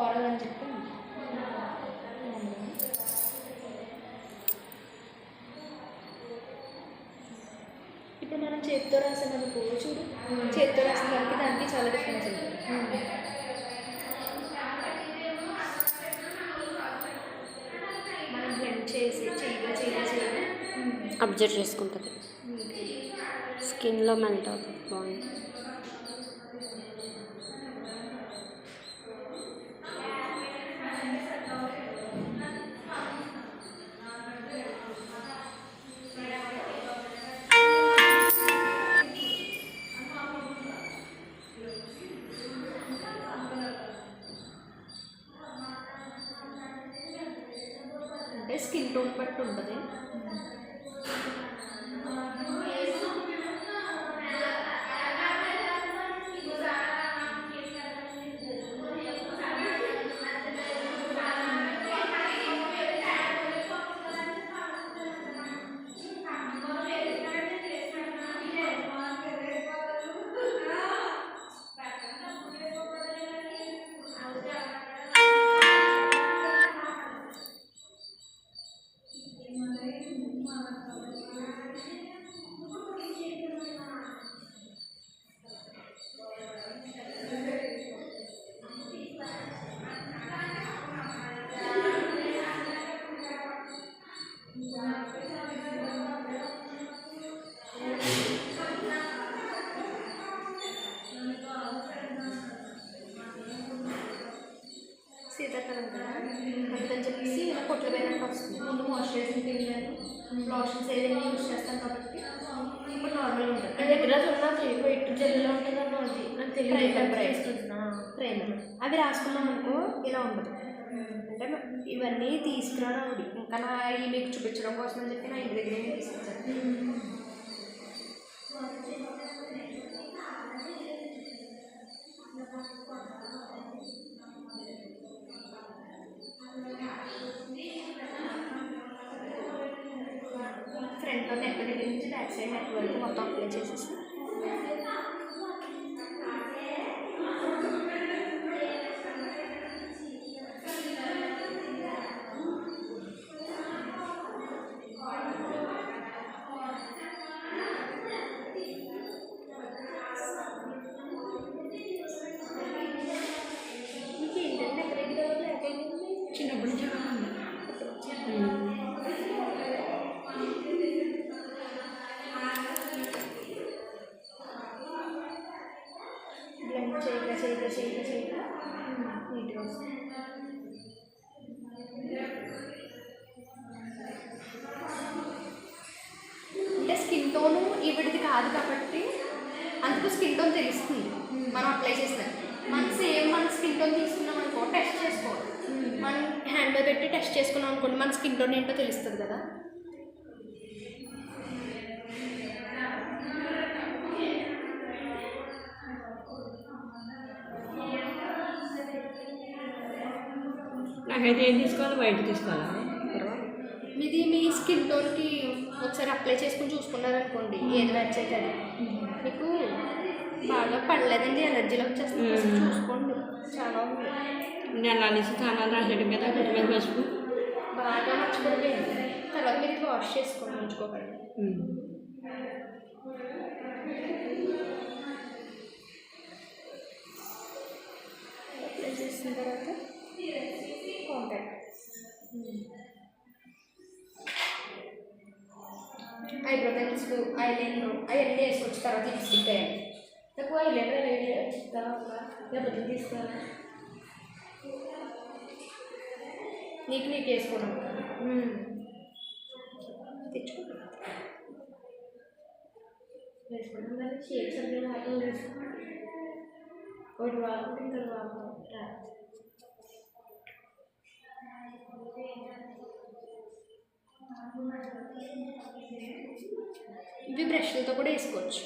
Coral అని చెప్పి ఇప్పుడు మనం చేతితో రాసామనుకో చూడు, చేతితో రాసిన దానికి దానికి చాలా డిఫరెన్స్ ఉంటుంది. మనం బ్లెండ్ చేసి చేయాలి అబ్జర్వ్ చేసుకుంటుంది, స్కిన్లో మెల్ట్ అవుతుంది, బాగుంటుంది. అంటే స్కిన్ టోన్ బట్టి ఉంటుంది. శీతాకాలం కదా అందుకని చెప్పేసి ఇలా పొట్ల పోయినట్టు వస్తుంది. ముందు మాయిశ్చరైజింగ్ క్రీమ్ లోషన్స్ ఏదైనా యూజ్ చేస్తాం కాబట్టి ఇప్పుడు నార్మల్గా ఉంటుంది. నా దగ్గర ఉన్నది వెయిట్ జెల్లో ఉంటుందన్న అది నాకు తెలియదు. ప్రైమర్ అవి రాసుకున్నాం అనుకో ఇలా ఉండదు. అంటే ఇవన్నీ తీసుకురావడం ఇంకా నా ఈ మీకు చూపించడం కోసం అని చెప్పి నా ఇంటి దగ్గర తీసుకొచ్చాను. ఫ్రంట్లో నెక్ దగ్గర నుంచి బ్యాక్ సైడ్ నెక్ వరకు మొత్తం అప్లై చేసేసి మీకు ఏంటంటే నెక్ దగ్గర బ్లాక్ అయింది చిన్నప్పటి నుంచి బ్లెండ్ చేయగా నీట్గా వస్తుంది. అంటే స్కిన్ టోను ఈవిడిది కాదు కాబట్టి అందుకు స్కిన్ టోన్ తెలుస్తుంది మనం అప్లై చేసినా. మన స్కిన్ టోన్ తీసుకున్నాం అనుకో టెస్ట్ చేసుకోవాలి. మనం హ్యాండ్ మీద పెట్టి టెస్ట్ చేసుకున్నాం అనుకోండి మన స్కిన్ టోన్ ఏంటో తెలుస్తుంది కదా. నాకైతే ఏం తీసుకోవాలి, వైట్ తీసుకోవాలా? మీది మీ స్కిన్ టోన్కి ఒకసారి అప్లై చేసుకుని చూసుకున్నారనుకోండి ఏది మ్యాచ్ అయితే అది. మీకు బాగా పడలేదండి, ఎనర్జీలో వచ్చేస్తుంది, చూసుకోండి. చాలా ఉంది. నేను అనేసి చాలా రాసేయడం కదా, కొద్దిగా పసుపు బాగా మర్చిపోయింది. తర్వాత మీరు ఇది వాష్ చేసుకోండి ఉంచుకోకండి. అప్లై చేసిన తర్వాత కాంటాక్ట్ ఐబ్రో పెన్సిల్, ఐలైనర్ అవన్నీ వేసుకొచ్చిన తర్వాత లిప్స్టిక్ అయ్యాలి. నాకు ఐలైనర్ లేకపోతే తీసుకోవాలి. నీకు వేసుకోవడం తెచ్చుకుంటా వేసుకోవడం కానీ షేప్స్ అన్నీ రావడం లేదు. ఒకటి వాడుకుంటే ఇంకా రా. ఇవి బ్రష్లతో కూడా వేసుకోవచ్చు.